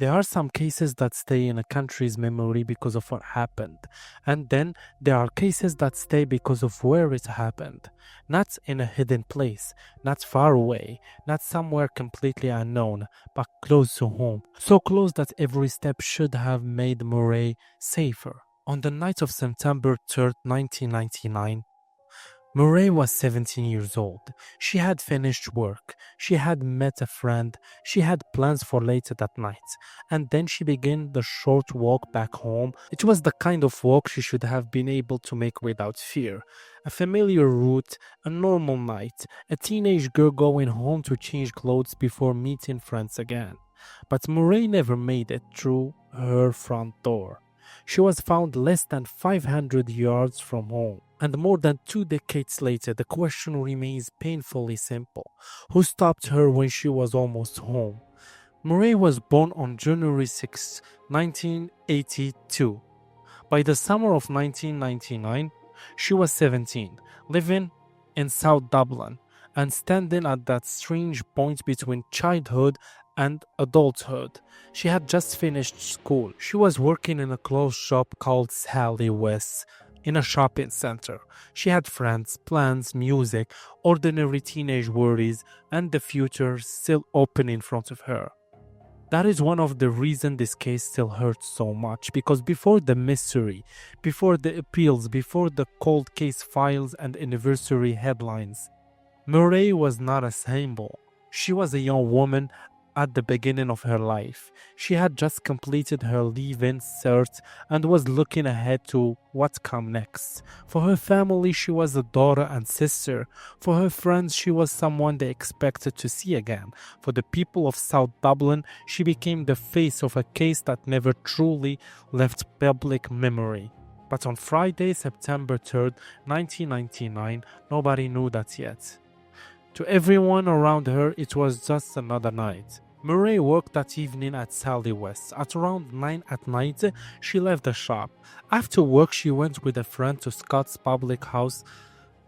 There are some cases that stay in a country's memory because of what happened, and then there are cases that stay because of where it happened. Not in a hidden place, not far away, not somewhere completely unknown, but close to home. So close that every step should have made Murray safer. On the night of September 3rd, 1999, Murray was 17 years old. She had finished work. She had met a friend. She had plans for later that night. And then she began the short walk back home. It was the kind of walk she should have been able to make without fear. A familiar route, a normal night, a teenage girl going home to change clothes before meeting friends again. But Murray never made it through her front door. She was found less than 500 yards from home. And more than 2 decades later, the question remains painfully simple. Who stopped her when she was almost home? Murray was born on January 6, 1982. By the summer of 1999, she was 17, living in South Dublin, and standing at that strange point between childhood and adulthood. She had just finished school. She was working in a clothes shop called Sally West in a shopping center. She had friends, plans, music, ordinary teenage worries, and the future still open in front of her. That is one of the reasons this case still hurts so much, because before the mystery, before the appeals, before the cold case files and anniversary headlines, Murray was not a symbol. She was a young woman at the beginning of her life. She had just completed her leave-in cert and was looking ahead to what come next. For her family, she was a daughter and sister. For her friends, she was someone they expected to see again. For the people of South Dublin, she became the face of a case that never truly left public memory. But on Friday, September 3rd, 1999, nobody knew that yet. To everyone around her, it was just another night. Murray worked that evening at Sally West. At around 9 at night, she left the shop. After work, she went with a friend to Scott's public house.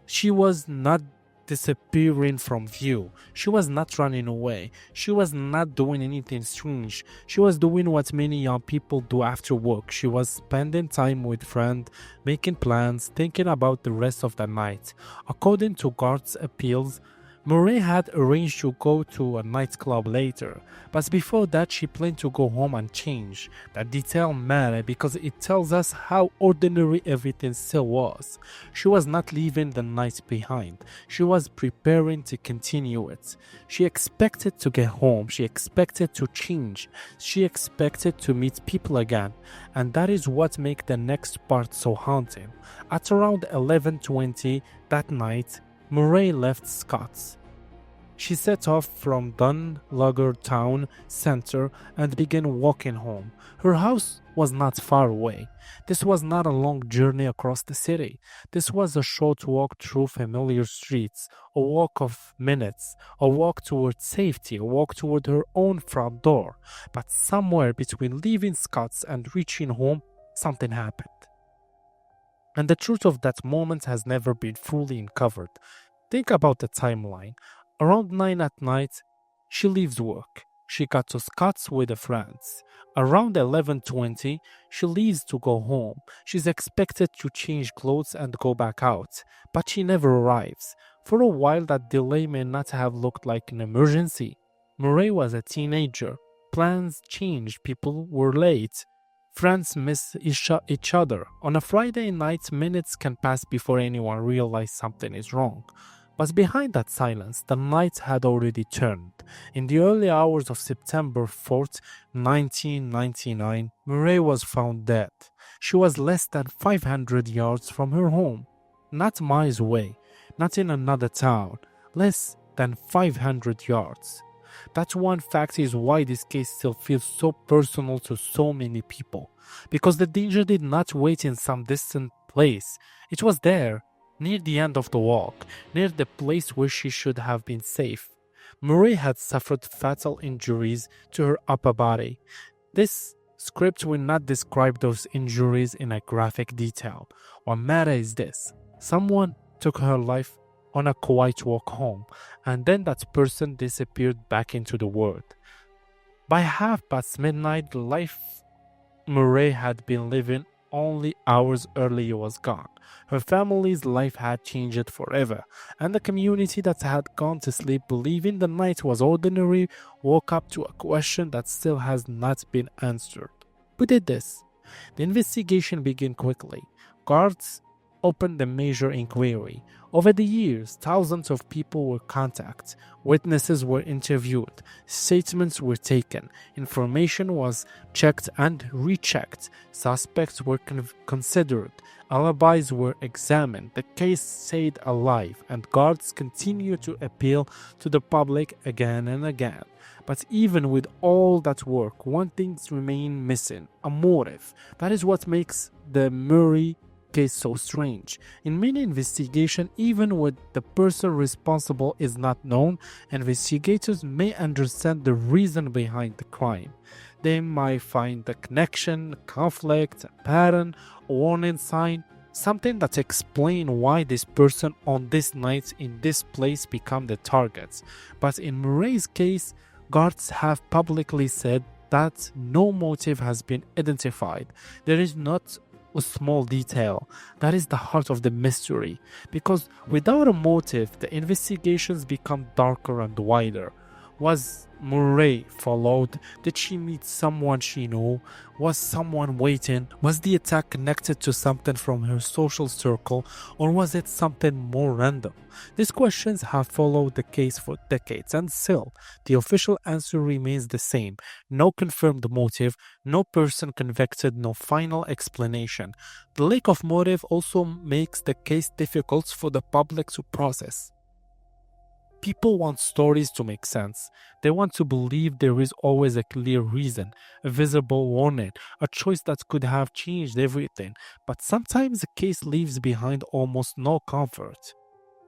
She was not disappearing from view. She was not running away. She was not doing anything strange. She was doing what many young people do after work. She was spending time with friends, making plans, thinking about the rest of the night. According to guards' appeals, Murray had arranged to go to a nightclub later, but before that she planned to go home and change. That detail mattered because it tells us how ordinary everything still was. She was not leaving the night behind. She was preparing to continue it. She expected to get home. She expected to change. She expected to meet people again. And that is what makes the next part so haunting. At around 11:20 that night, Murray left Scott's. She set off from Dún Laoghaire town centre and began walking home. Her house was not far away. This was not a long journey across the city. This was a short walk through familiar streets, a walk of minutes, a walk toward safety, a walk toward her own front door. But somewhere between leaving Scott's and reaching home, something happened. And the truth of that moment has never been fully uncovered. Think about the timeline. Around 9 at night, she leaves work. She got to Scott's with her friends. Around 11:20, she leaves to go home. She's expected to change clothes and go back out, but she never arrives. For a while, that delay may not have looked like an emergency. Murray was a teenager. Plans changed. People were late. Friends miss each other. On a Friday night, minutes can pass before anyone realizes something is wrong. But behind that silence, the night had already turned. In the early hours of September 4th, 1999, Murray was found dead. She was less than 500 yards from her home. Not miles away, not in another town, less than 500 yards. That one fact is why this case still feels so personal to so many people. Because the danger did not wait in some distant place. It was there, near the end of the walk, near the place where she should have been safe. Murray had suffered fatal injuries to her upper body. This script will not describe those injuries in a graphic detail. What matters is this: someone took her life on a quiet walk home, and then that person disappeared back into the world. By half past midnight, the life Murray had been living only hours earlier was gone. Her family's life had changed forever, and the community that had gone to sleep believing the night was ordinary woke up to a question that still has not been answered. Who did this? The investigation began quickly. Guards opened a major inquiry. Over the years, thousands of people were contacted, witnesses were interviewed, statements were taken, information was checked and rechecked, suspects were considered, alibis were examined, the case stayed alive, and guards continued to appeal to the public again and again. But even with all that work, one thing remained missing: a motive. That is what makes the Murray case so strange. In many investigations, even when the person responsible is not known, investigators may understand the reason behind the crime. They might find a connection, a conflict, a pattern, a warning sign, something that explains why this person on this night in this place become the targets. But in Murray's case, guards have publicly said that no motive has been identified. There is not a small detail that is the heart of the mystery, because without a motive, the investigations become darker and wider. Was Murray followed? Did she meet someone she knew? Was someone waiting? Was the attack connected to something from her social circle, or was it something more random? These questions have followed the case for decades, and still, the official answer remains the same: no confirmed motive, no person convicted, no final explanation. The lack of motive also makes the case difficult for the public to process. People want stories to make sense. They want to believe there is always a clear reason, a visible warning, a choice that could have changed everything. But sometimes the case leaves behind almost no comfort.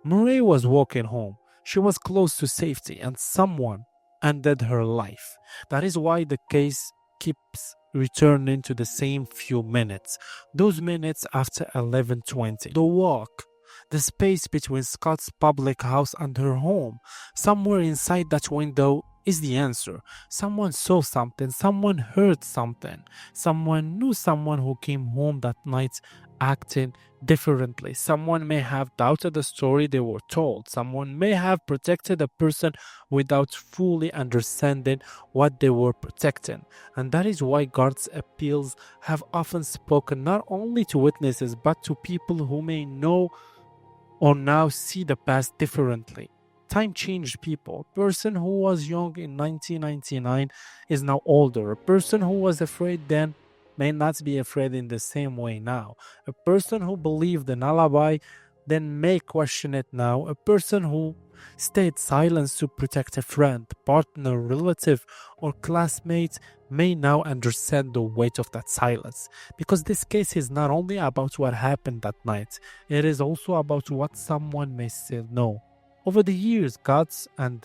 Murray was walking home. She was close to safety, and someone ended her life. That is why the case keeps returning to the same few minutes. Those minutes after 11:20. The walk. The space between Scott's public house and her home. Somewhere inside that window is the answer. Someone saw something, someone heard something, someone knew someone who came home that night acting differently. Someone may have doubted the story they were told. Someone may have protected a person without fully understanding what they were protecting. And that is why guards' appeals have often spoken not only to witnesses but to people who may know or now see the past differently. Time changed people. A person who was young in 1999 is now older. A person who was afraid then may not be afraid in the same way now. A person who believed an alibi then may question it now. A person who stayed silent to protect a friend, partner, relative, or classmate may now understand the weight of that silence. Because this case is not only about what happened that night, it is also about what someone may still know. Over the years, Guts and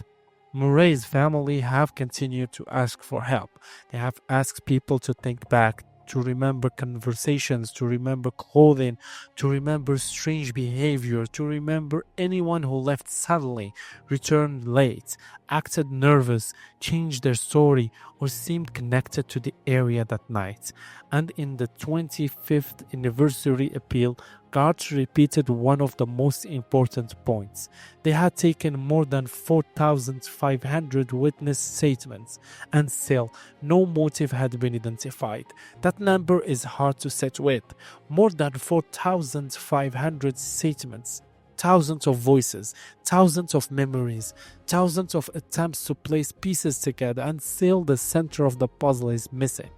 Murray's family have continued to ask for help. They have asked people to think back, to remember conversations, to remember clothing, to remember strange behavior, to remember anyone who left suddenly, returned late, acted nervous, changed their story, or seemed connected to the area that night. And in the 25th anniversary appeal, guards repeated one of the most important points. They had taken more than 4,500 witness statements, and still no motive had been identified. That number is hard to sit with. More than 4,500 statements, thousands of voices, thousands of memories, thousands of attempts to place pieces together, and still the center of the puzzle is missing.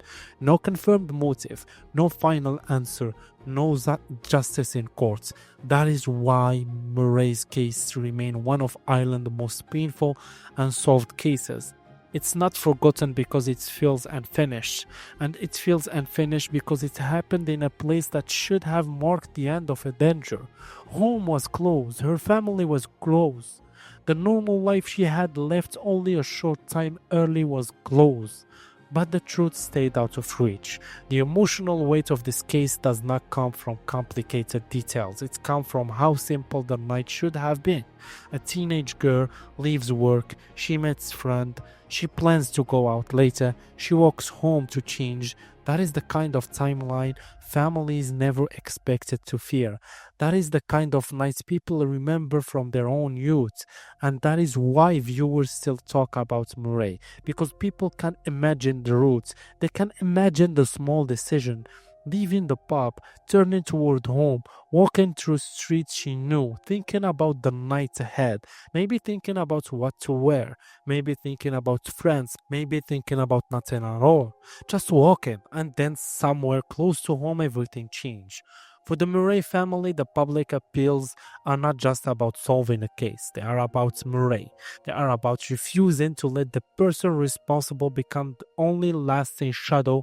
No confirmed motive, no final answer, no justice in courts. That is why Murray's case remains one of Ireland's most painful unsolved cases. It's not forgotten because it feels unfinished, and it feels unfinished because it happened in a place that should have marked the end of a danger. Home was closed, her family was closed. The normal life she had left only a short time early was closed. but the truth stayed out of reach. The emotional weight of this case does not come from complicated details. It comes from how simple the night should have been. A teenage girl leaves work, she meets friend, she plans to go out later, she walks home to change. That is the kind of timeline families never expected to fear. That is the kind of nights people remember from their own youth. And that is why viewers still talk about Murray. Because people can imagine the routes. They can imagine the small decision. Leaving the pub, turning toward home, walking through streets she knew, thinking about the night ahead, maybe thinking about what to wear, maybe thinking about friends, maybe thinking about nothing at all. Just walking, and then somewhere close to home everything changed. For the Murray family, the public appeals are not just about solving a case, they are about Murray. They are about refusing to let the person responsible become the only lasting shadow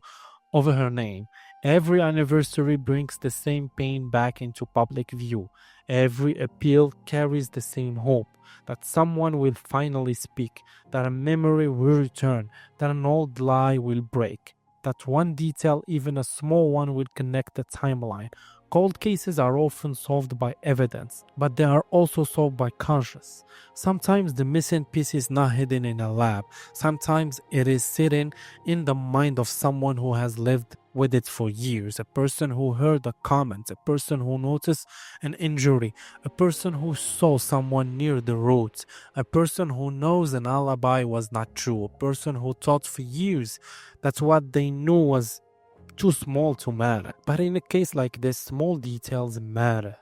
over her name. Every anniversary brings the same pain back into public view. Every appeal carries the same hope that someone will finally speak, that a memory will return, that an old lie will break, that one detail, even a small one, will connect the timeline. Cold cases are often solved by evidence, but they are also solved by conscience. Sometimes the missing piece is not hidden in a lab. Sometimes it is sitting in the mind of someone who has lived with it for years, a person who heard a comment, a person who noticed an injury, a person who saw someone near the road, a person who knows an alibi was not true, a person who thought for years that what they knew was too small to matter. But in a case like this, small details matter.